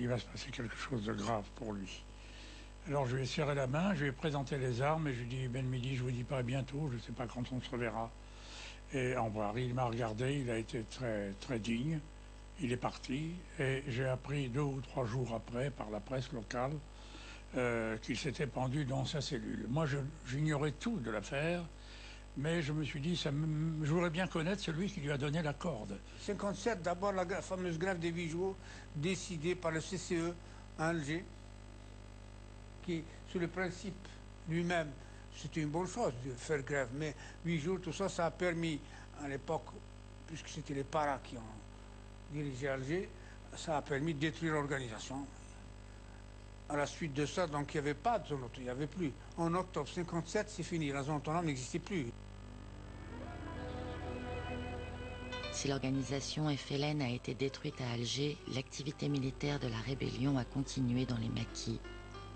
il va se passer quelque chose de grave pour lui. Alors je lui ai serré la main, je lui ai présenté les armes et je lui ai dit, Ben Midi, je vous dis pas à bientôt, je ne sais pas quand on se reverra. Et au revoir. Il m'a regardé, il a été très, très digne. Il est parti et j'ai appris 2 ou 3 jours après, par la presse locale, qu'il s'était pendu dans sa cellule. Moi, j'ignorais tout de l'affaire, mais je me suis dit, je voudrais bien connaître celui qui lui a donné la corde. 57, d'abord la fameuse grève des 8 jours, décidée par le CCE à Alger, qui, sur le principe lui-même, c'était une bonne chose de faire grève, mais 8 jours, tout ça, ça a permis, à l'époque, puisque c'était les paras qui ont dirigé Alger, ça a permis de détruire l'organisation. À la suite de ça, donc il n'y avait pas de zone autonome, il n'y avait plus. En octobre 57, c'est fini, la zone autonome n'existait plus. Si l'organisation FLN a été détruite à Alger, l'activité militaire de la rébellion a continué dans les maquis,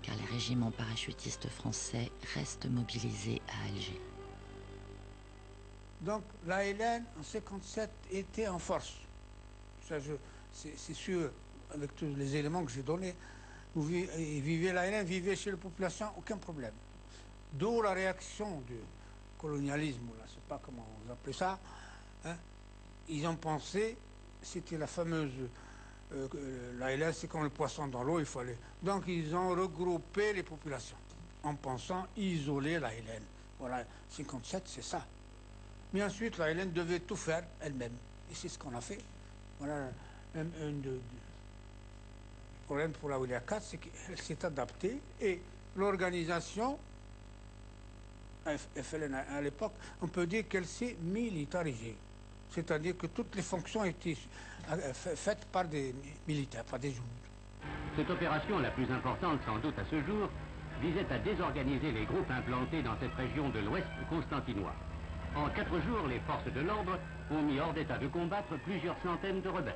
car les régiments parachutistes français restent mobilisés à Alger. Donc l'ALN en 57 était en force. C'est sûr, avec tous les éléments que j'ai donnés. L'ALN vivait chez la population, aucun problème. D'où la réaction du colonialisme, je ne sais pas comment vous appelez ça. Hein. Ils ont pensé, c'était la fameuse... l'ALN, c'est comme le poisson dans l'eau, il fallait... Donc ils ont regroupé les populations en pensant isoler l'ALN. Voilà, 57, c'est ça. Mais ensuite, l'ALN devait tout faire elle-même. Et c'est ce qu'on a fait. Voilà, même le problème pour la Wilaya 4, c'est qu'elle s'est adaptée et l'organisation FLN à l'époque, on peut dire qu'elle s'est militarisée. C'est-à-dire que toutes les fonctions étaient faites par des militaires, par des juntes. Cette opération, la plus importante sans doute à ce jour, visait à désorganiser les groupes implantés dans cette région de l'Ouest constantinois. En 4 jours, les forces de l'ordre ont mis hors d'état de combattre plusieurs centaines de rebelles.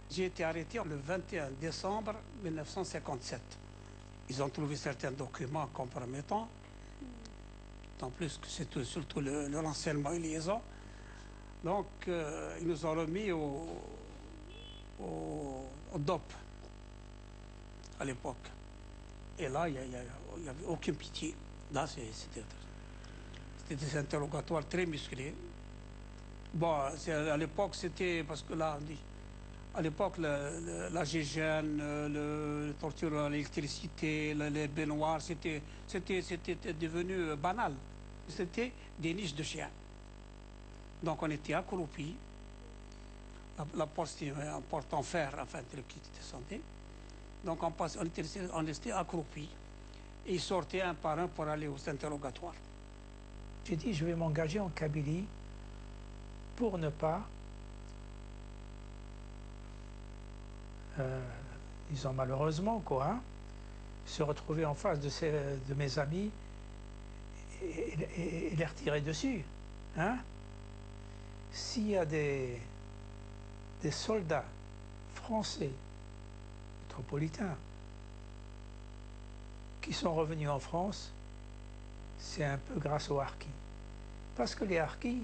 J'ai été arrêté le 21 décembre 1957. Ils ont trouvé certains documents compromettants, en plus que c'est surtout le renseignement et liaison. Donc, ils nous ont remis au DOP à l'époque. Et là, il n'y avait aucune pitié. Là, c'était des interrogatoires très musclés. Bon, à l'époque, c'était parce que là, à l'époque, la GIGN, le torture à l'électricité, les baignoires, c'était devenu banal. C'était des niches de chiens. Donc on était accroupis. La porte, c'était une porte en fer, enfin, qui descendait. Donc on restait accroupis. Et ils sortaient un par un pour aller aux interrogatoires. J'ai dit, je vais m'engager en Kabylie pour ne pas, disons malheureusement, quoi, hein, se retrouver en face de mes amis et les retirer dessus. Hein. S'il y a des soldats français, métropolitains, qui sont revenus en France, c'est un peu grâce aux harkis. Parce que les harkis,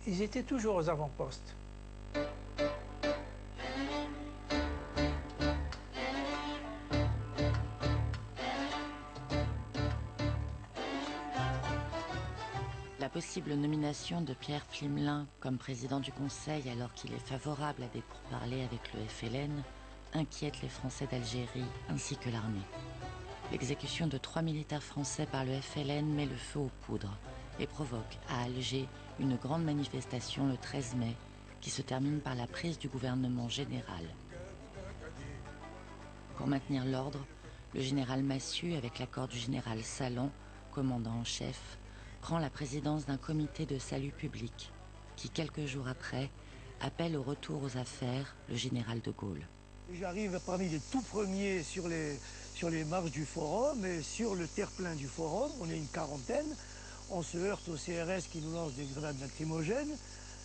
ils étaient toujours aux avant-postes. La possible nomination de Pierre Pflimlin comme président du Conseil alors qu'il est favorable à des pourparlers avec le FLN inquiète les Français d'Algérie ainsi que l'armée. L'exécution de 3 militaires français par le FLN met le feu aux poudres et provoque à Alger une grande manifestation le 13 mai qui se termine par la prise du gouvernement général. Pour maintenir l'ordre, le général Massieu, avec l'accord du général Salan, commandant en chef, prend la présidence d'un comité de salut public qui, quelques jours après, appelle au retour aux affaires le général de Gaulle. J'arrive parmi les tout premiers sur les marches du forum et sur le terre-plein du forum, on est une quarantaine, on se heurte au CRS qui nous lance des grenades lacrymogènes,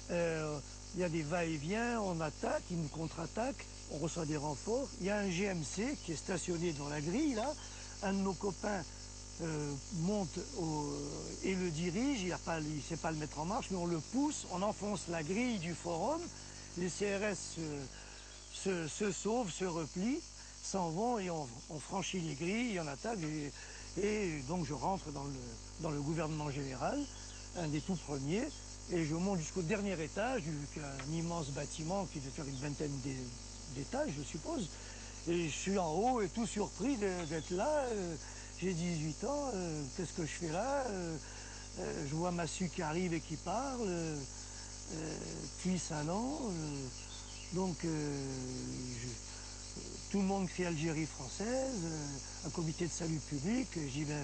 il y a des va-et-vient, on attaque, ils nous contre-attaquent, on reçoit des renforts, il y a un GMC qui est stationné devant la grille là, un de nos copains monte et le dirige, il ne sait pas le mettre en marche, mais on le pousse, on enfonce la grille du forum, les CRS se sauvent, se replient, s'en vont et on franchit les grilles, on attaque. Et donc je rentre dans le gouvernement général, un des tout premiers, et je monte jusqu'au dernier étage, un immense bâtiment qui devait faire une vingtaine d'étages, je suppose. Et je suis en haut et tout surpris d'être là. J'ai 18 ans, qu'est-ce que je fais là? Je vois Massu qui arrive et qui parle, puis Salan. Donc tout le monde crie Algérie française, un comité de salut public. Je dis, ben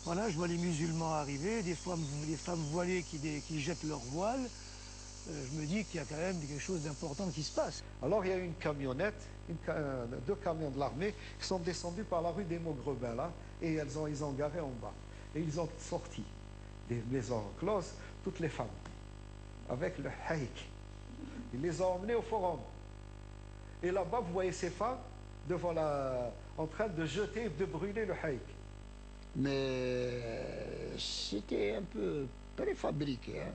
voilà, je vois les musulmans arriver, des fois les femmes voilées qui jettent leur voile. Je me dis qu'il y a quand même quelque chose d'important qui se passe. Alors il y a une camionnette, deux camions de l'armée qui sont descendus par la rue des Maugrebins là, et ils ont garé en bas. Et ils ont sorti des maisons closes, toutes les femmes, avec le haïk. Ils les ont emmenées au forum. Et là-bas, vous voyez ces femmes devant en train de jeter, de brûler le haïk. Mais c'était un peu préfabriqué. Hein.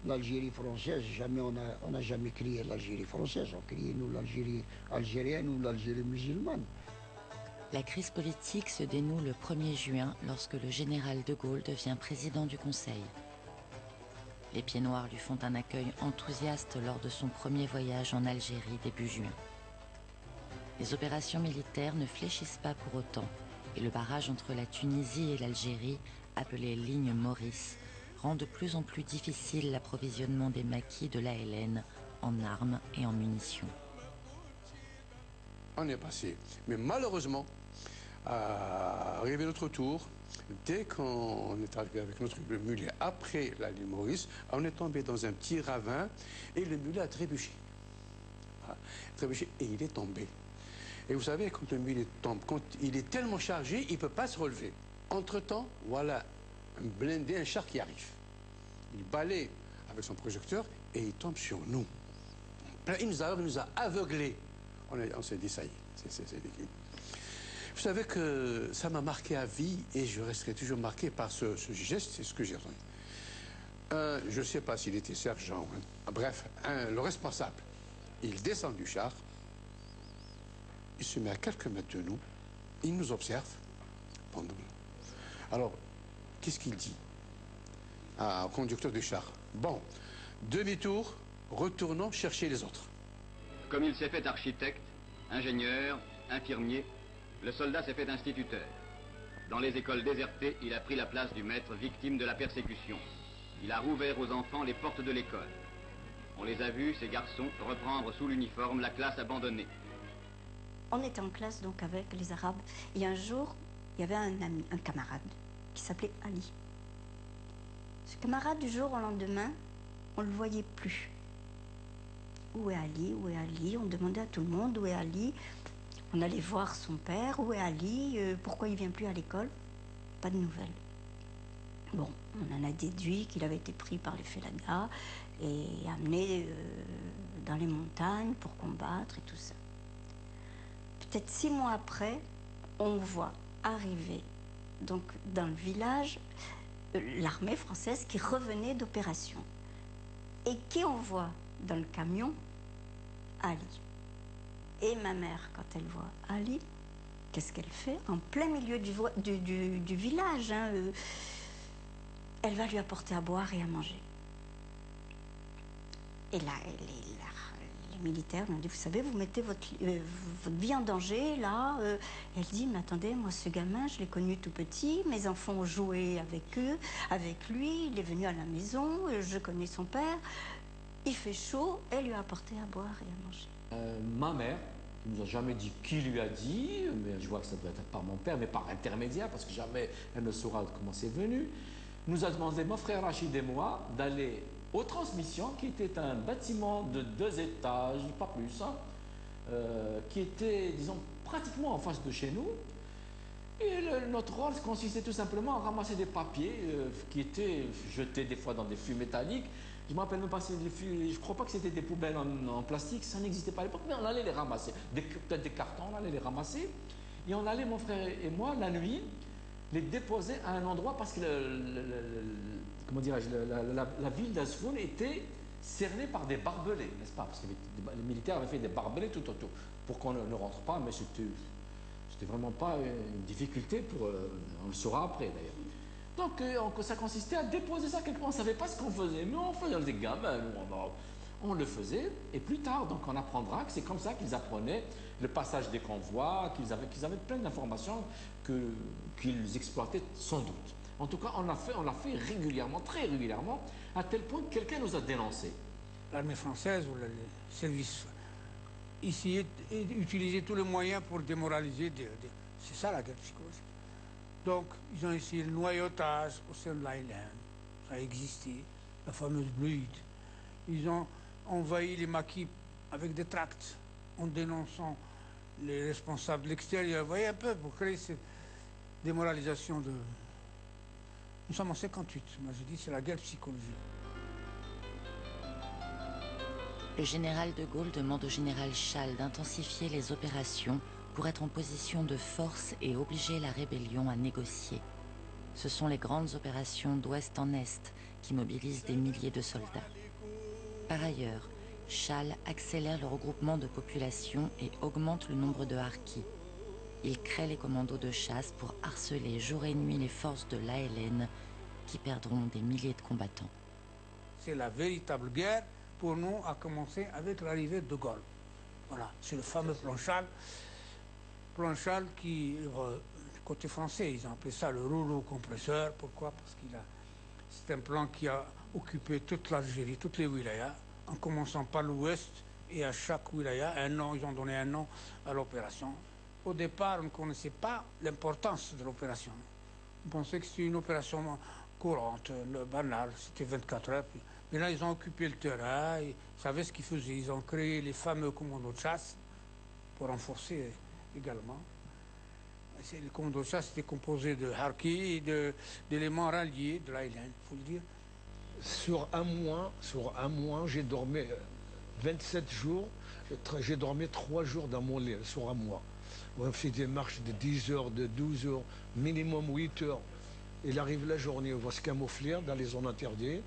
L'Algérie française, jamais on n'a jamais crié l'Algérie française, on criait nous l'Algérie algérienne ou l'Algérie musulmane. La crise politique se dénoue le 1er juin lorsque le général de Gaulle devient président du Conseil. Les Pieds Noirs lui font un accueil enthousiaste lors de son premier voyage en Algérie début juin. Les opérations militaires ne fléchissent pas pour autant et le barrage entre la Tunisie et l'Algérie, appelé ligne Maurice, rend de plus en plus difficile l'approvisionnement des maquis de l'ALN en armes et en munitions. On est passé, mais malheureusement, arrivé notre tour, dès qu'on est arrivé avec notre mulet après la ligne Maurice, on est tombé dans un petit ravin et le mulet a trébuché. Trébuché et il est tombé. Et vous savez, quand le mulet tombe, quand il est tellement chargé, il ne peut pas se relever. Entre-temps, voilà un blindé, un char qui arrive. Il balaye avec son projecteur et il tombe sur nous. Il nous a aveuglés. On s'est dit, ça y est, c'est dégueu. Vous savez que ça m'a marqué à vie et je resterai toujours marqué par ce geste, c'est ce que j'ai retenu. Je ne sais pas s'il était sergent, hein. Bref, le responsable, il descend du char, il se met à quelques mètres de nous, il nous observe. Alors, qu'est-ce qu'il dit au conducteur du char? Bon, demi-tour, retournons chercher les autres. Comme il s'est fait architecte, ingénieur, infirmier, le soldat s'est fait instituteur. Dans les écoles désertées, il a pris la place du maître victime de la persécution. Il a rouvert aux enfants les portes de l'école. On les a vus, ces garçons, reprendre sous l'uniforme la classe abandonnée. On était en classe donc avec les Arabes. Et un jour, il y avait un ami, un camarade, qui s'appelait Ali. Ce camarade, du jour au lendemain, on ne le voyait plus. Où est Ali? Où est Ali? On demandait à tout le monde où est Ali. On allait voir son père. Où est Ali? Pourquoi il ne vient plus à l'école? Pas de nouvelles. Bon, on en a déduit qu'il avait été pris par les Felagas et amené dans les montagnes pour combattre et tout ça. Peut-être 6 mois après, on voit arriver donc dans le village l'armée française qui revenait d'opération. Et qui envoie dans le camion? Ali. Et ma mère, quand elle voit Ali, qu'est-ce qu'elle fait? En plein milieu du village, hein, elle va lui apporter à boire et à manger. Et là, les militaires lui ont dit, vous savez, vous mettez votre vie en danger, là. Elle dit, mais attendez, moi, ce gamin, je l'ai connu tout petit, mes enfants ont joué avec eux, avec lui, il est venu à la maison, je connais son père. Il fait chaud, elle lui a apporté à boire et à manger. Ma mère, qui ne nous a jamais dit qui lui a dit, mais je vois que ça doit être par mon père, mais par intermédiaire, parce que jamais elle ne saura comment c'est venu, nous a demandé, mon frère Rachid et moi, d'aller aux transmissions, qui était un bâtiment de 2 étages, pas plus, hein, qui était, disons, pratiquement en face de chez nous. Et notre rôle consistait tout simplement à ramasser des papiers qui étaient jetés des fois dans des fûts métalliques. Je ne me rappelle même pas si je crois pas que c'était des poubelles en plastique, ça n'existait pas à l'époque, mais on allait les ramasser. Peut-être des cartons, on allait les ramasser. Et on allait, mon frère et moi, la nuit, les déposer à un endroit parce que comment dirais-je, la ville d'Asfoun était cerné par des barbelés, n'est-ce pas? Parce que les militaires avaient fait des barbelés tout autour pour qu'on ne rentre pas, mais c'était vraiment pas une difficulté pour. On le saura après d'ailleurs. Donc ça consistait à déposer ça quelque part. On ne savait pas ce qu'on faisait, mais on faisait des gamins, on le faisait, et plus tard, donc on apprendra que c'est comme ça qu'ils apprenaient le passage des convois, qu'ils avaient plein d'informations qu'ils exploitaient sans doute. En tout cas, on l'a fait régulièrement, très régulièrement, à tel point que quelqu'un nous a dénoncés. L'armée française ou les services essayaient d'utiliser tous les moyens pour démoraliser. C'est ça la guerre psychologique. Donc, ils ont essayé le noyautage au sein de l'Highland. Ça a existé, la fameuse Bleed. Ils ont envahi les maquis avec des tracts en dénonçant les responsables de l'extérieur. Vous voyez un peu, pour créer cette démoralisation de... Nous sommes en 58. Moi, je dis c'est la guerre psychologique. Le général de Gaulle demande au général Schall d'intensifier les opérations pour être en position de force et obliger la rébellion à négocier. Ce sont les grandes opérations d'ouest en est qui mobilisent des milliers de soldats. Par ailleurs, Schall accélère le regroupement de population et augmente le nombre de harkis. Il crée les commandos de chasse pour harceler jour et nuit les forces de l'ALN qui perdront des milliers de combattants. C'est la véritable guerre, pour nous, a commencé avec l'arrivée de Gaulle. Voilà, c'est le fameux plan Schall. Plan Schall qui, côté français, ils ont appelé ça le rouleau compresseur. Pourquoi? Parce qu'il a... C'est un plan qui a occupé toute l'Algérie, toutes les wilayas, en commençant par l'ouest, et à chaque wilaya, ils ont donné un nom à l'opération. Au départ, on ne connaissait pas l'importance de l'opération. On pensait que c'était une opération courante, banale, c'était 24 heures. Mais là, ils ont occupé le terrain, ils savaient ce qu'ils faisaient. Ils ont créé les fameux commandos de chasse pour renforcer également. Les commandos de chasse étaient composés de harkis et d'éléments ralliés de l'Highland, il faut le dire. Sur un mois, j'ai dormi 27 jours. J'ai dormi 3 jours dans mon lit, sur un mois. On fait des marches de 10 heures, de 12 heures, minimum 8 heures. Il arrive la journée, on va se camoufler dans les zones interdites.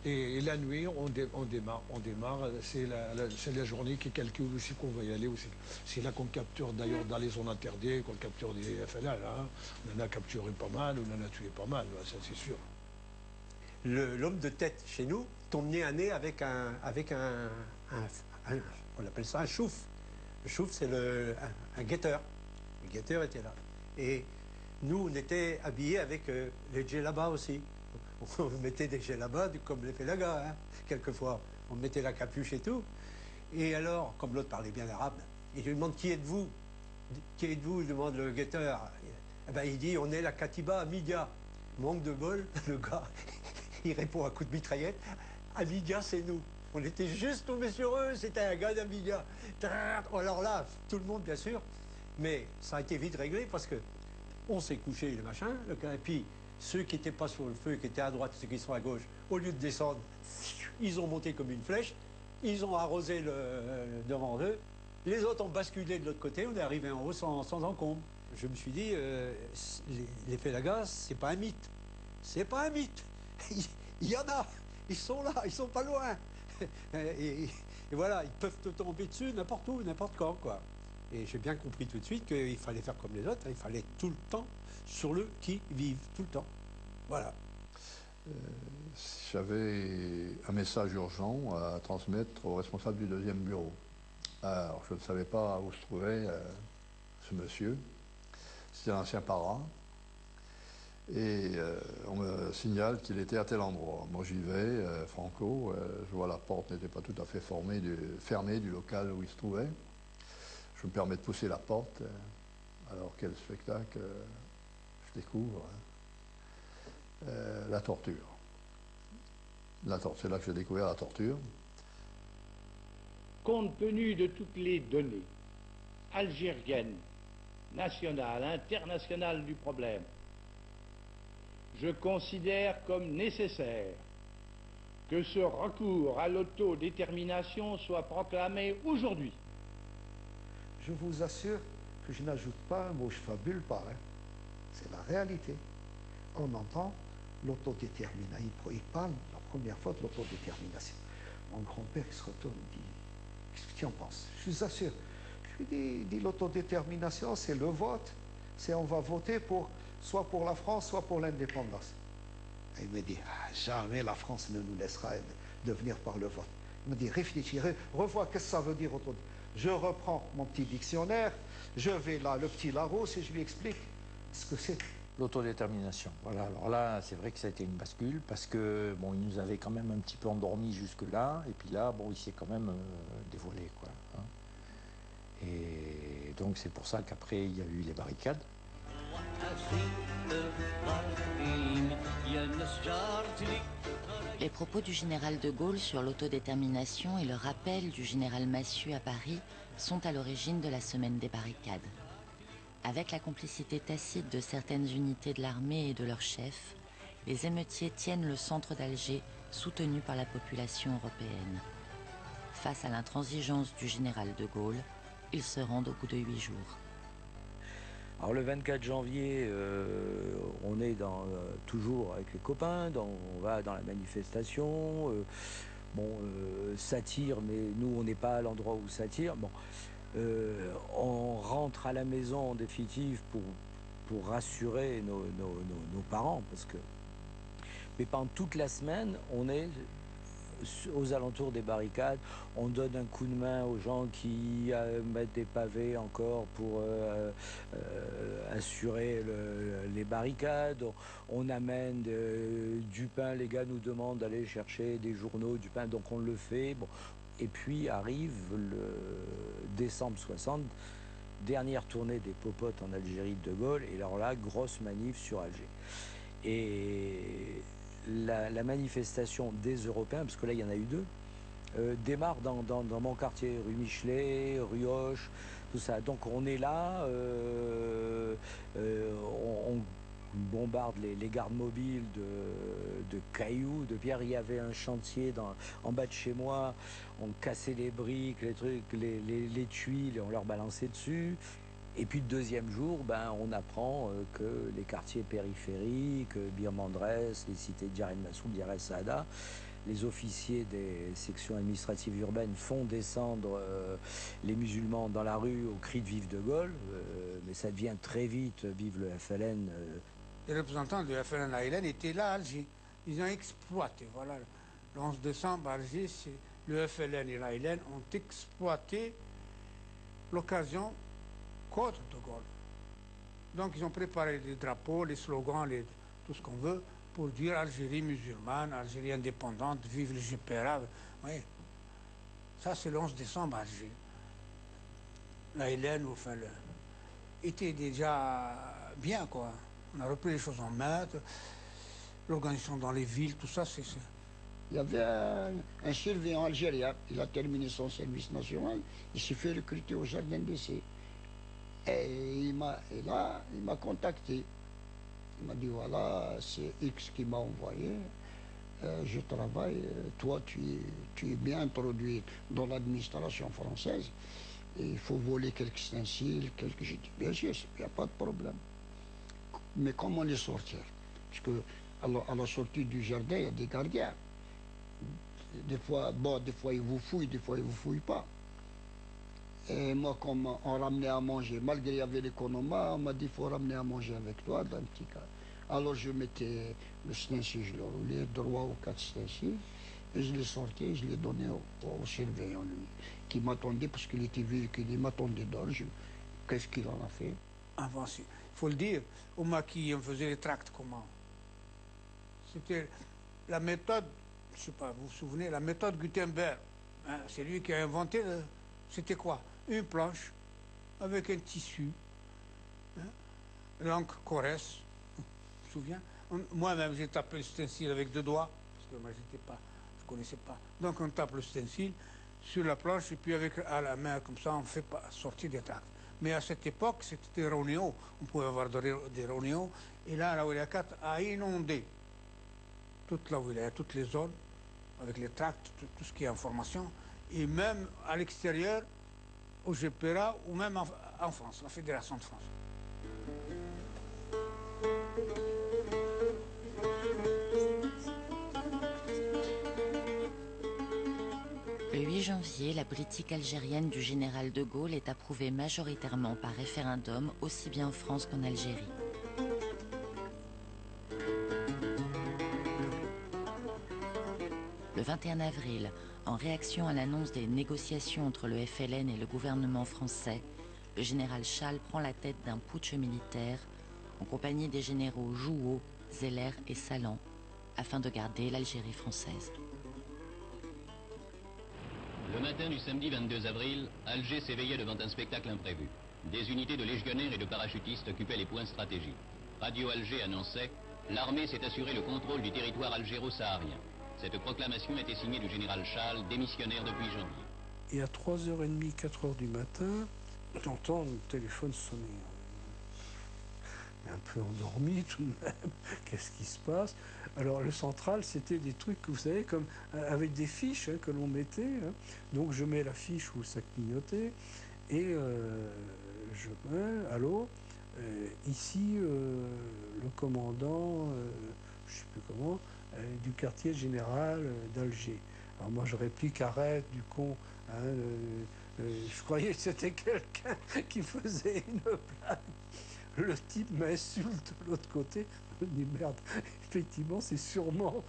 Et la nuit, on démarre. C'est la journée qui calcule aussi qu'on va y aller aussi. C'est là qu'on capture d'ailleurs dans les zones interdites, qu'on capture des FLA. Là. On en a capturé pas mal, on en a tué pas mal, ça c'est sûr. L'homme de tête chez nous tombe nez à nez avec un on appelle ça un chouf. Le chouf, c'est un guetteur. Le guetteur était là. Et nous, on était habillés avec les djellabas aussi. On mettait des djellabas comme les félagas, hein, quelquefois. On mettait la capuche et tout. Et alors, comme l'autre parlait bien arabe, il lui demande qui êtes-vous? Qui êtes-vous? Il demande le guetteur. Eh ben, il dit on est la Katiba Amidia. Manque de bol, le gars, il répond à coup de mitraillette. Amidia, c'est nous. On était juste tombés sur eux, c'était un gars d'Amidia. Alors là, tout le monde, bien sûr. Mais ça a été vite réglé parce que on s'est couché, le machin, et puis ceux qui n'étaient pas sur le feu, qui étaient à droite, ceux qui sont à gauche, au lieu de descendre, ils ont monté comme une flèche, ils ont arrosé devant eux, les autres ont basculé de l'autre côté, on est arrivé en haut sans encombre. Je me suis dit, les félagas, c'est pas un mythe. C'est pas un mythe. Il y en a, ils sont là, ils sont pas loin. Et voilà, ils peuvent te tomber dessus n'importe où, n'importe quand, quoi. Et j'ai bien compris tout de suite qu'il fallait faire comme les autres, il fallait être tout le temps sur le qui-vive, tout le temps. Voilà. J'avais un message urgent à transmettre au responsable du 2e bureau. Alors, je ne savais pas où se trouvait ce monsieur. C'était un ancien para. Et on me signale qu'il était à tel endroit. Moi, j'y vais, franco. Je vois la porte n'était pas tout à fait fermée du local où il se trouvait. Je me permets de pousser la porte. Alors, quel spectacle je découvre. La torture. C'est là que j'ai découvert la torture. Compte tenu de toutes les données algériennes, nationales, internationales du problème, je considère comme nécessaire que ce recours à l'autodétermination soit proclamé aujourd'hui. Je vous assure que je n'ajoute pas un mot, je fabule pas. Hein. C'est la réalité. On entend l'autodétermination. Il parle la première fois de l'autodétermination. Mon grand-père il se retourne et dit, qu'est-ce que tu en penses? Je vous assure. Je lui dis l'autodétermination, c'est le vote. C'est on va voter pour, soit pour la France, soit pour l'indépendance. Et il me dit, ah, jamais la France ne nous laissera devenir par le vote. Il me dit, réfléchis, revois qu'est-ce que ça veut dire autour. Je reprends mon petit dictionnaire, je vais là, le petit Larousse, et je lui explique ce que c'est. L'autodétermination. Voilà, alors là, c'est vrai que ça a été une bascule, parce que, bon, il nous avait quand même un petit peu endormis jusque-là, et puis là, bon, il s'est quand même dévoilé, quoi. Hein. Et donc, c'est pour ça qu'après, il y a eu les barricades. Les propos du général de Gaulle sur l'autodétermination et le rappel du général Massu à Paris sont à l'origine de la semaine des barricades. Avec la complicité tacite de certaines unités de l'armée et de leurs chefs, les émeutiers tiennent le centre d'Alger, soutenu par la population européenne. Face à l'intransigeance du général de Gaulle, ils se rendent au bout de 8 jours. Alors le 24 janvier, on est toujours avec les copains, on va dans la manifestation. Ça tire, mais nous on n'est pas à l'endroit où ça tire. Bon, on rentre à la maison en définitive pour rassurer nos parents, parce que. Mais pendant toute la semaine, on est aux alentours des barricades, on donne un coup de main aux gens qui mettent des pavés encore pour assurer les barricades, on amène du pain, les gars nous demandent d'aller chercher des journaux, du pain, donc on le fait. Bon. Et puis arrive le décembre 60, dernière tournée des popotes en Algérie de Gaulle, et alors là, grosse manif sur Alger. Et la manifestation des Européens, parce que là il y en a eu deux, démarre dans mon quartier, rue Michelet, rue Hoche, tout ça. Donc on est là, on bombarde les gardes mobiles de cailloux, de pierres. Il y avait un chantier en bas de chez moi, on cassait les briques, les trucs, les tuiles, et on leur balançait dessus. Et puis le deuxième jour, on apprend que les quartiers périphériques, Bir Mandrès, les cités de Djer Massoud, Djer Saada, les officiers des sections administratives urbaines font descendre les musulmans dans la rue au cri de Vive de Gaulle, mais ça devient très vite Vive le FLN. Les représentants du FLN à Hélène étaient là à Alger. Ils ont exploité, voilà. Le 11 décembre à Alger, le FLN et la Hélène ont exploité l'occasion contre de Gaulle. Donc ils ont préparé les drapeaux, les slogans, tout ce qu'on veut, pour dire Algérie musulmane, Algérie indépendante, vive le GPRA. Oui. Ça c'est le 11 décembre à Alger. La Hélène, enfin, était déjà bien, quoi. On a repris les choses en main, l'organisation dans les villes, tout ça, c'est... Il y avait un surveillant algérien, il a terminé son service national, il s'est fait recruter au jardin d'essai. Et il m'a contacté. Il m'a dit, voilà, c'est X qui m'a envoyé, je travaille, toi tu es bien introduit dans l'administration française, et il faut voler quelques ustensiles, j'ai dit, bien sûr, il n'y a pas de problème. Mais comment les sortir? Parce que à la sortie du jardin, il y a des gardiens. Des fois ils vous fouillent, des fois ils ne vous fouillent pas. Et moi, comme on ramenait à manger, malgré qu'il y avait l'économa, on m'a dit, il faut ramener à manger avec toi dans un petit cas. Alors je mettais le stencil, je le roulais droit aux 4 stencils, et je l'ai sorti, je l'ai donné au surveillant, lui, qui m'attendait, parce qu'il était vieux, qu'il m'attendait dehors. Qu'est-ce qu'il en a fait? Avant, il faut le dire, au maquis, on faisait les tracts comment? C'était la méthode, je ne sais pas, vous vous souvenez, la méthode Gutenberg. Hein, c'est lui qui a inventé, c'était quoi? Une planche avec un tissu, hein, l'encre Corrèze, je me souviens. Moi-même, j'ai tapé le stencil avec 2 doigts, parce que moi, je ne connaissais pas. Donc, on tape le stencil sur la planche, et puis à la main, comme ça, on fait pas sortir des tracts. Mais à cette époque, c'était des Ronéo. On pouvait avoir des Ronéo. Et là, la Wilaya 4 a inondé toute la Wilaya, toutes les zones, avec les tracts, tout ce qui est information. Et même à l'extérieur, au GPRA, ou même en France, la Fédération de France. Le 8 janvier, la politique algérienne du général de Gaulle est approuvée majoritairement par référendum, aussi bien en France qu'en Algérie. Le 21 avril, en réaction à l'annonce des négociations entre le FLN et le gouvernement français, le général Schall prend la tête d'un putsch militaire en compagnie des généraux Jouhaud, Zeller et Salan, afin de garder l'Algérie française. Le matin du samedi 22 avril, Alger s'éveillait devant un spectacle imprévu. Des unités de légionnaires et de parachutistes occupaient les points stratégiques. Radio Alger annonçait « L'armée s'est assuré le contrôle du territoire algéro-saharien ». Cette proclamation était signée du général Schall, démissionnaire depuis janvier. Et à 3h30, 4h du matin, j'entends le téléphone sonner. Un peu endormi tout de même. Qu'est-ce qui se passe? Alors le central, c'était des trucs, vous savez, comme avec des fiches que l'on mettait. Donc je mets la fiche où ça clignotait et je mets, allô, ici le commandant, je ne sais plus comment, du quartier général d'Alger. Alors moi je réplique, arrête du con. Je croyais que c'était quelqu'un qui faisait une blague. Le type m'insulte de l'autre côté. Je me dis merde, effectivement, c'est sûrement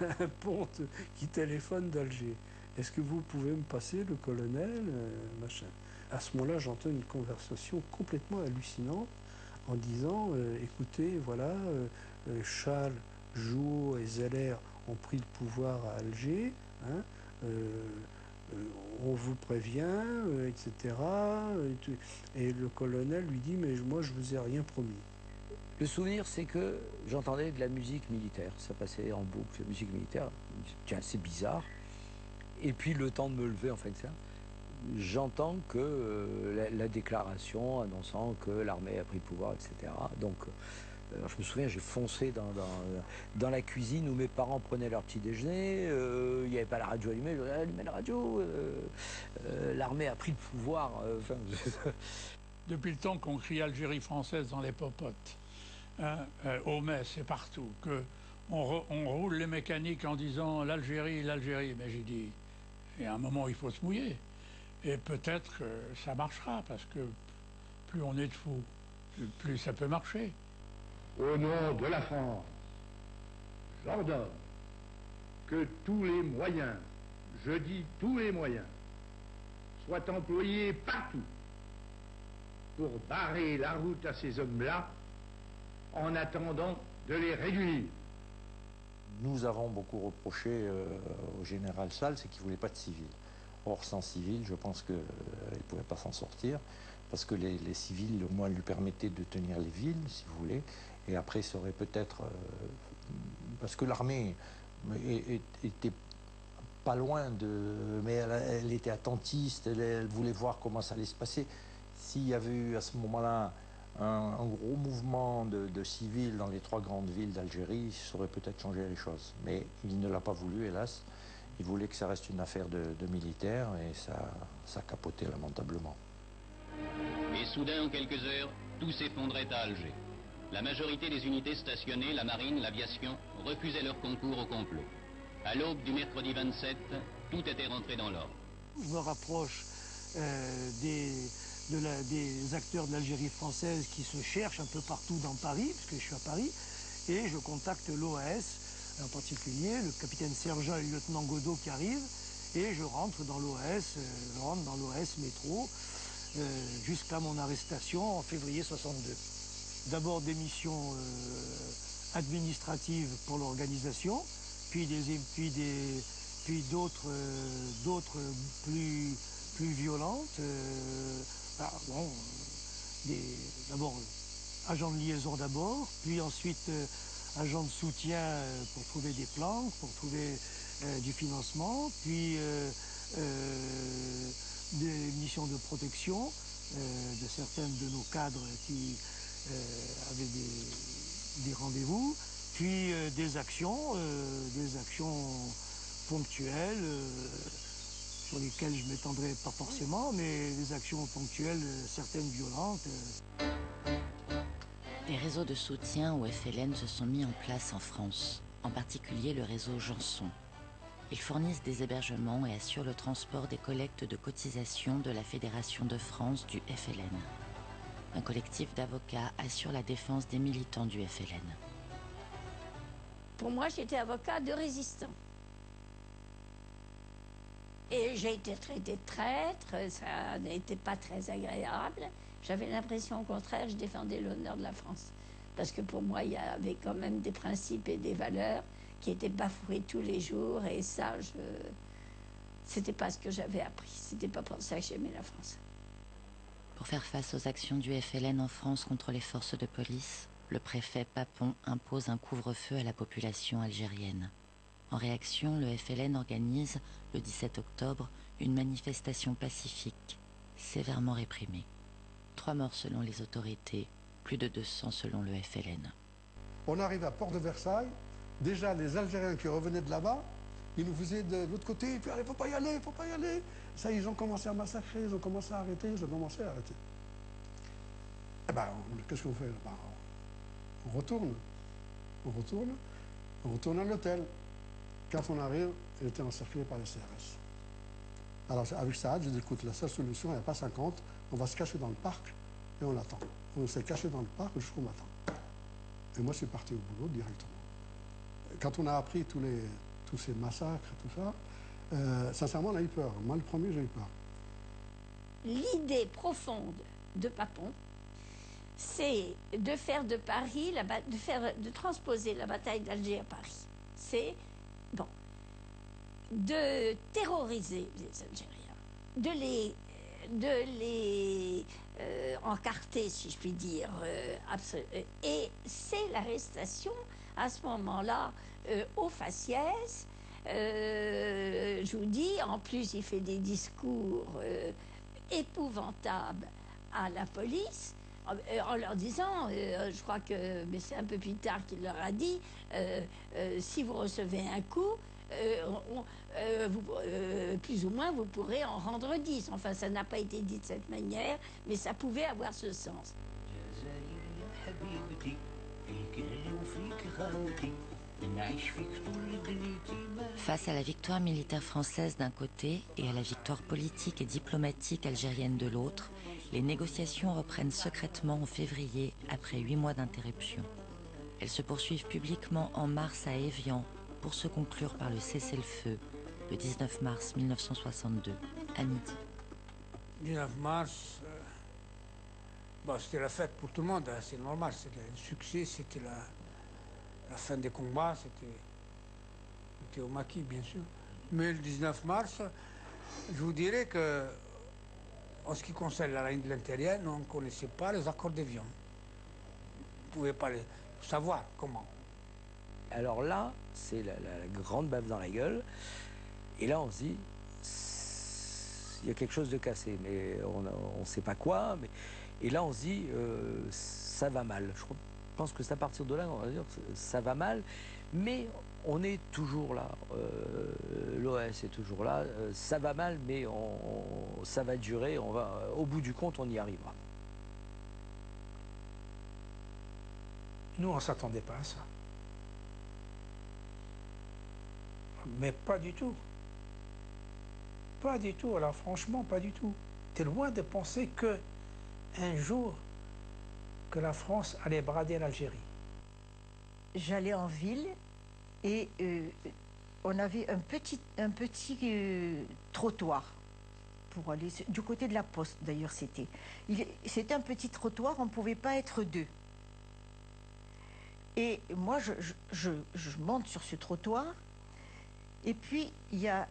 un ponte qui téléphone d'Alger. Est-ce que vous pouvez me passer le colonel machin. À ce moment-là, j'entends une conversation complètement hallucinante en disant écoutez, voilà, Schall, Jouhaud et Zeller ont pris le pouvoir à Alger. On vous prévient, etc. Et le colonel lui dit, mais moi je vous ai rien promis. Le souvenir, c'est que j'entendais de la musique militaire. Ça passait en boucle, la musique militaire. Tiens, c'est bizarre. Et puis le temps de me lever, en fait, ça, j'entends que la déclaration annonçant que l'armée a pris le pouvoir, etc. Donc, je me souviens, j'ai foncé dans la cuisine où mes parents prenaient leur petit déjeuner. Il n'y avait pas la radio allumée. Je allumais la radio. L'armée a pris le pouvoir. Depuis le temps qu'on crie Algérie française dans les popotes, au Metz et partout, qu'on roule les mécaniques en disant l'Algérie, l'Algérie. Mais j'ai dit, il y a un moment où il faut se mouiller. Et peut-être que ça marchera, parce que plus on est de fous, plus ça peut marcher. Au nom de la France, j'ordonne que tous les moyens, je dis tous les moyens, soient employés partout pour barrer la route à ces hommes-là en attendant de les réduire. Nous avons beaucoup reproché au général Schall, c'est qu'il ne voulait pas de civils. Or, sans civils, je pense qu'il ne pouvait pas s'en sortir, parce que les civils, au moins, lui permettaient de tenir les villes, si vous voulez. Et après, ça aurait peut-être... parce que l'armée était pas loin de... Mais elle était attentiste, elle voulait voir comment ça allait se passer. S'il y avait eu à ce moment-là un gros mouvement de civils dans les 3 grandes villes d'Algérie, ça aurait peut-être changé les choses. Mais il ne l'a pas voulu, hélas. Il voulait que ça reste une affaire de militaires et ça a capoté lamentablement. Et soudain, en quelques heures, tout s'effondrait à Alger. La majorité des unités stationnées, la marine, l'aviation, refusaient leur concours au complot. À l'aube du mercredi 27, tout était rentré dans l'ordre. Je me rapproche des acteurs de l'Algérie française qui se cherchent un peu partout dans Paris, puisque je suis à Paris, et je contacte l'OAS, en particulier le capitaine Sergent et le lieutenant Godot qui arrivent, et je rentre dans l'OAS, métro, jusqu'à mon arrestation en février 62. D'abord des missions administratives pour l'organisation, puis d'autres plus violentes. D'abord agent de liaison d'abord, puis ensuite agent de soutien pour trouver des plans, pour trouver du financement, puis des missions de protection de certains de nos cadres qui avaient des rendez-vous, puis des actions ponctuelles sur lesquelles je ne m'étendrai pas forcément, mais des actions ponctuelles, certaines violentes. Des réseaux de soutien au FLN se sont mis en place en France, en particulier le réseau Janson. Ils fournissent des hébergements et assurent le transport des collectes de cotisations de la Fédération de France du FLN. Un collectif d'avocats assure la défense des militants du FLN. Pour moi, j'étais avocat de résistants. Et j'ai été traité de traître, ça n'était pas très agréable. J'avais l'impression, au contraire, je défendais l'honneur de la France. Parce que pour moi, il y avait quand même des principes et des valeurs qui étaient bafoués tous les jours. Et ça, c'était pas ce que j'avais appris. C'était pas pour ça que j'aimais la France. Pour faire face aux actions du FLN en France contre les forces de police, le préfet Papon impose un couvre-feu à la population algérienne. En réaction, le FLN organise, le 17 octobre, une manifestation pacifique, sévèrement réprimée. 3 morts selon les autorités, plus de 200 selon le FLN. On arrive à Port de Versailles, déjà les Algériens qui revenaient de là-bas, ils nous faisaient de l'autre côté, et puis il faut pas y aller, il faut pas y aller. Ça, ils ont commencé à massacrer, ils ont commencé à arrêter, ils ont commencé à arrêter. Eh ben, qu'est-ce qu'on fait? Ben, on retourne à l'hôtel. Quand on arrive, il était encerclé par les CRS. Alors avec Saad, je dis, écoute, la seule solution, il n'y a pas 50, on va se cacher dans le parc et on attend. On s'est caché dans le parc jusqu'au matin. Et moi, je suis parti au boulot directement. Quand on a appris tous ces massacres, tout ça, sincèrement, on a eu peur. Moi, le premier, j'ai eu peur. L'idée profonde de Papon, c'est de faire de Paris, de transposer la bataille d'Alger à Paris. C'est, bon, de terroriser les Algériens, de les encarter, si je puis dire, et c'est l'arrestation, à ce moment-là, au faciès. Je vous dis, en plus, il fait des discours épouvantables à la police, en leur disant, je crois que, mais c'est un peu plus tard qu'il leur a dit, si vous recevez un coup, plus ou moins vous pourrez en rendre 10. Enfin, ça n'a pas été dit de cette manière, mais ça pouvait avoir ce sens. Face à la victoire militaire française d'un côté et à la victoire politique et diplomatique algérienne de l'autre, les négociations reprennent secrètement en février après 8 mois d'interruption. Elles se poursuivent publiquement en mars à Évian pour se conclure par le cessez-le-feu le 19 mars 1962 à midi. 19 mars, bon, c'était la fête pour tout le monde, hein, c'est normal, c'était un succès, c'était la fin des combats, c'était au maquis, bien sûr. Mais le 19 mars, je vous dirais que, en ce qui concerne la ligne de l'intérieur, on ne connaissait pas les accords d'Évian. Vous ne pouvez pas savoir comment. Alors là, c'est la grande baffe dans la gueule. Et là, on se dit, il y a quelque chose de cassé, mais on ne sait pas quoi. Et là, on se dit, ça va mal. Je pense que c'est à partir de là, on va dire, ça va mal. Mais on est toujours là. L'OS est toujours là. Ça va mal, mais ça va durer. Au bout du compte, on y arrivera. Nous, on ne s'attendait pas à ça. Mais pas du tout. Pas du tout, alors franchement, pas du tout. T'es loin de penser que un jour, que la France allait brader l'Algérie. J'allais en ville et on avait un petit trottoir pour aller du côté de la poste, d'ailleurs c'était. C'était un petit trottoir, on ne pouvait pas être deux. Et moi, je monte sur ce trottoir. Et puis, il y a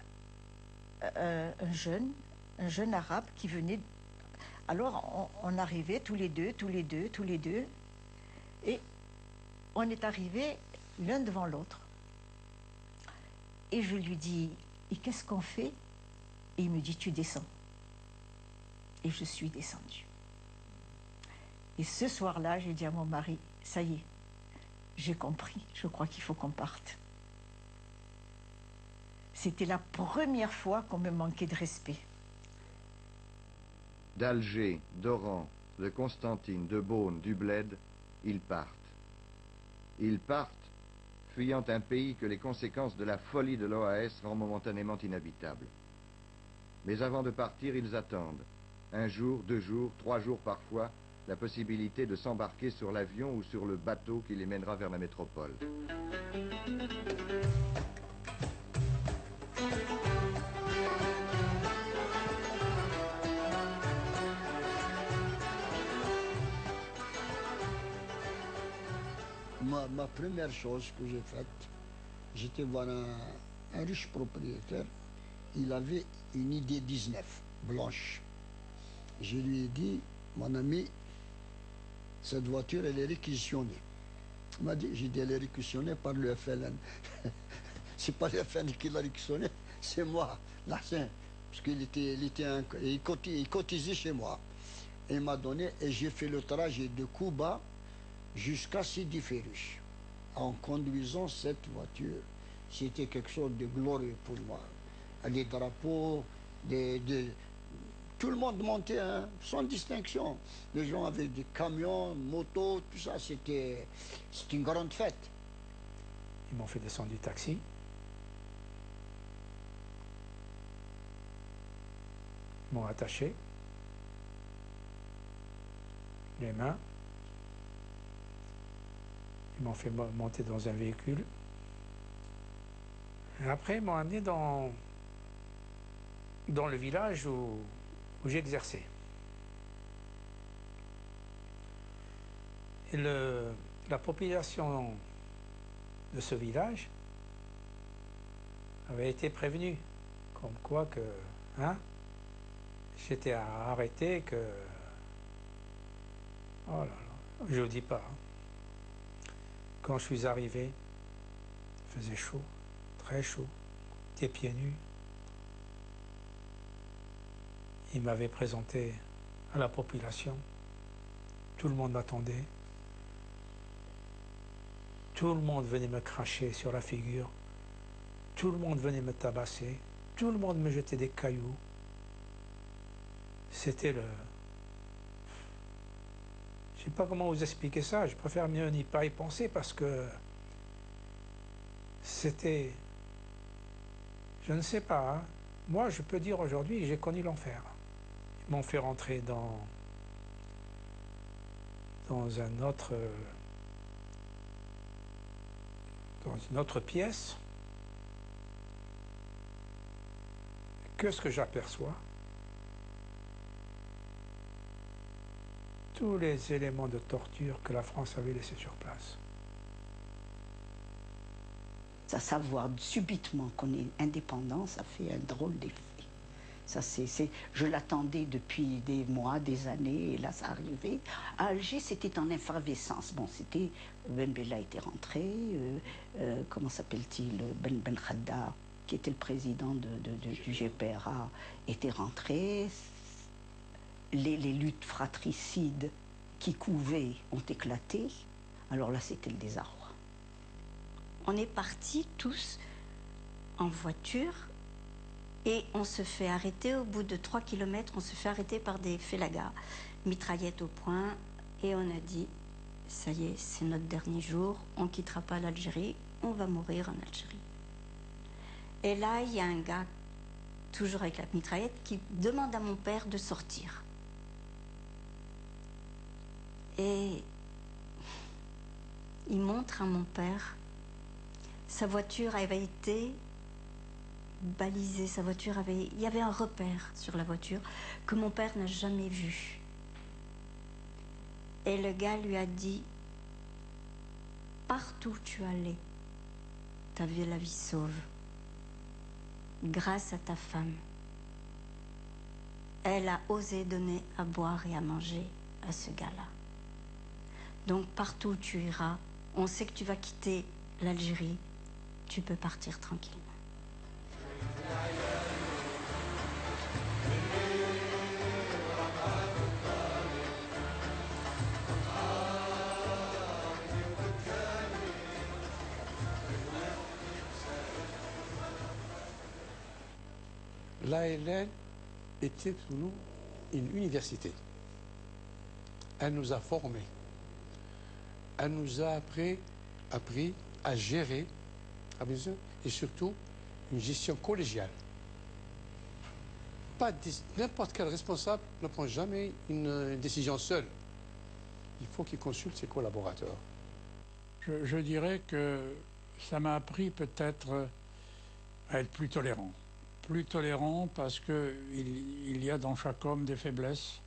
un jeune arabe qui venait. Alors, on arrivait tous les deux. Et on est arrivés l'un devant l'autre. Et je lui dis, et qu'est-ce qu'on fait? Et il me dit, tu descends. Et je suis descendue. Et ce soir-là, j'ai dit à mon mari, ça y est, j'ai compris, je crois qu'il faut qu'on parte. C'était la première fois qu'on me manquait de respect. D'Alger, d'Oran, de Constantine, de Beaune, du Bled, ils partent. Ils partent fuyant un pays que les conséquences de la folie de l'OAS rendent momentanément inhabitable. Mais avant de partir, ils attendent, 1 jour, 2 jours, 3 jours parfois, la possibilité de s'embarquer sur l'avion ou sur le bateau qui les mènera vers la métropole. Ma première chose que j'ai faite, j'étais voir un riche propriétaire. Il avait une idée 19, blanche. Je lui ai dit, mon ami, cette voiture, elle est réquisitionnée. Il m'a dit, j'ai dit, elle est réquisitionnée par le FLN. C'est pas le FLN qui l'a réquisitionnée, c'est moi, l'ancien. Parce qu'il cotisait chez moi. Et il m'a donné, et j'ai fait le trajet de Cuba jusqu'à Sidi Ferruch, en conduisant cette voiture. C'était quelque chose de glorieux pour moi. Les drapeaux, tout le monde montait hein, sans distinction. Les gens avaient des camions, motos, tout ça, c'était une grande fête. Ils m'ont fait descendre du taxi. Ils m'ont attaché les mains. Ils m'ont fait monter dans un véhicule. Et après, ils m'ont amené dans le village où j'exerçais. Et la population de ce village avait été prévenue, comme quoi que hein, j'étais arrêté, que... Oh là là, je ne dis pas. Hein. Quand je suis arrivé, il faisait chaud, très chaud, des pieds nus. Il m'avait présenté à la population. Tout le monde m'attendait. Tout le monde venait me cracher sur la figure. Tout le monde venait me tabasser. Tout le monde me jetait des cailloux. C'était le... Je ne sais pas comment vous expliquer ça. Je préfère mieux n'y pas y penser parce que c'était... Je ne sais pas. Hein. Moi, je peux dire aujourd'hui, j'ai connu l'enfer. Ils m'ont fait rentrer dans une autre pièce. Qu'est-ce que j'aperçois? Tous les éléments de torture que la France avait laissés sur place. À savoir subitement qu'on est indépendant, ça fait un drôle d'effet. Ça, je l'attendais depuis des mois, des années, et là, ça arrivait. À Alger, c'était en effervescence. Bon, Ben Bella était rentré, comment s'appelle-t-il, Ben Khadda, qui était le président du GPRA, était rentré. Les luttes fratricides qui couvaient ont éclaté. Alors là, c'était le désarroi. On est partis tous en voiture et on se fait arrêter au bout de 3 km. On se fait arrêter par des félagas, mitraillettes au poing. Et on a dit, ça y est, c'est notre dernier jour. On ne quittera pas l'Algérie. On va mourir en Algérie. Et là, il y a un gars, toujours avec la mitraillette, qui demande à mon père de sortir. Et il montre à mon père, sa voiture avait été balisée, il y avait un repère sur la voiture que mon père n'a jamais vu. Et le gars lui a dit, partout où tu allais, tu avais la vie sauve. Grâce à ta femme. Elle a osé donner à boire et à manger à ce gars-là. Donc partout où tu iras, on sait que tu vas quitter l'Algérie, tu peux partir tranquillement. L'ALN était pour nous une université. Elle nous a formés. Elle nous a appris à gérer, et surtout une gestion collégiale. N'importe quel responsable ne prend jamais une décision seul. Il faut qu'il consulte ses collaborateurs. Je dirais que ça m'a appris peut-être à être plus tolérant. Plus tolérant parce qu'il y a dans chaque homme des faiblesses.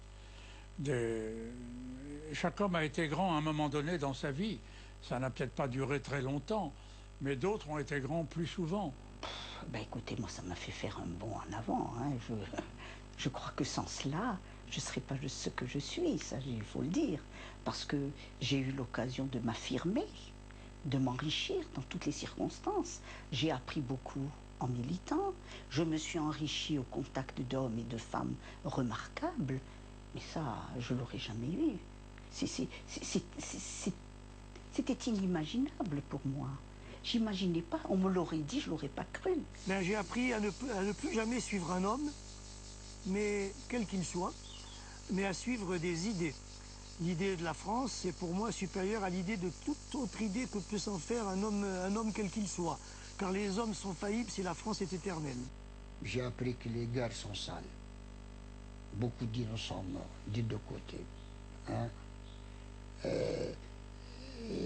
Chaque homme a été grand à un moment donné dans sa vie. Ça n'a peut-être pas duré très longtemps, mais d'autres ont été grands plus souvent. Ben écoutez, moi ça m'a fait faire un bond en avant. Hein. Je crois que sans cela, je ne serais pas ce que je suis, ça il faut le dire. Parce que j'ai eu l'occasion de m'affirmer, de m'enrichir dans toutes les circonstances. J'ai appris beaucoup en militant. Je me suis enrichie au contact d'hommes et de femmes remarquables. Mais ça, je ne l'aurais jamais eu. C'était inimaginable pour moi. J'imaginais pas, on me l'aurait dit, je l'aurais pas cru. Ben, j'ai appris à ne plus jamais suivre un homme, mais quel qu'il soit, mais à suivre des idées. L'idée de la France, c'est pour moi supérieure à l'idée de toute autre idée que peut s'en faire un homme quel qu'il soit. Car les hommes sont faillibles si la France est éternelle. J'ai appris que les guerres sont sales. Beaucoup d'innocents morts, des deux côtés. Hein?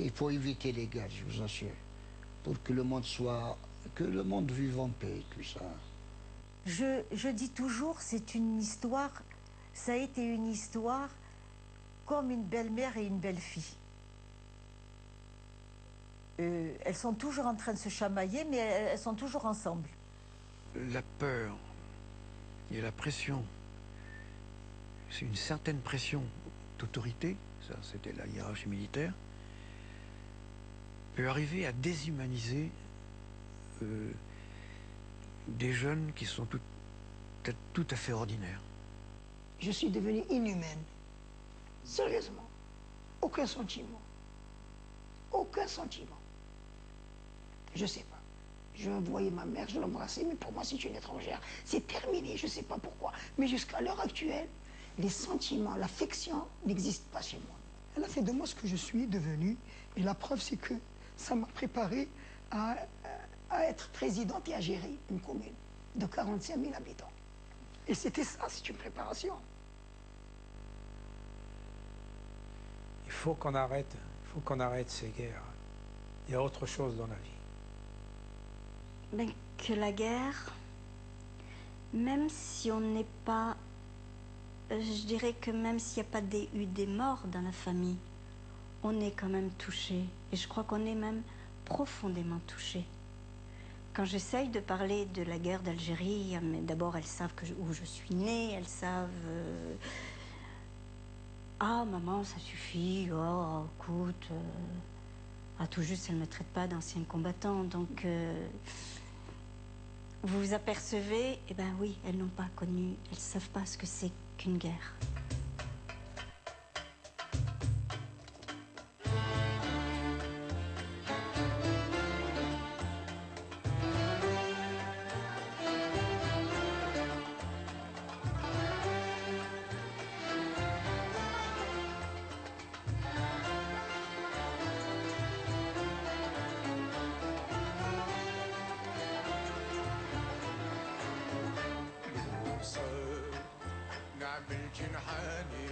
Il faut éviter les guerres, je vous assure, pour que le monde vive en paix, tout ça. Je dis toujours, c'est une histoire, ça a été une histoire comme une belle-mère et une belle-fille. Elles sont toujours en train de se chamailler, mais elles sont toujours ensemble. La peur et la pression, c'est une certaine pression d'autorité, ça c'était la hiérarchie militaire, peut arriver à déshumaniser des jeunes qui sont peut-être tout à fait ordinaires. Je suis devenue inhumaine. Sérieusement. Aucun sentiment. Aucun sentiment. Je sais pas. Je voyais ma mère, je l'embrassais, mais pour moi c'est une étrangère. C'est terminé, je sais pas pourquoi. Mais jusqu'à l'heure actuelle, les sentiments, l'affection n'existent pas chez moi. Elle a fait de moi ce que je suis devenu. Et la preuve, c'est que ça m'a préparé à être présidente et à gérer une commune de 45 000 habitants. Et c'était ça, c'est une préparation. Il faut qu'on arrête ces guerres. Il y a autre chose dans la vie. Ben, que la guerre, même si on n'est pas... je dirais que même s'il n'y a pas eu des morts dans la famille, on est quand même touché. Et je crois qu'on est même profondément touché. Quand j'essaye de parler de la guerre d'Algérie, mais d'abord elles savent où je suis née, elles savent... Ah, maman, ça suffit, oh, écoute... Ah, tout juste, elle ne me traite pas d'ancienne combattante, donc... vous vous apercevez, eh bien oui, elles n'ont pas connu, elles ne savent pas ce que c'est qu'une guerre. نعمل جنحاني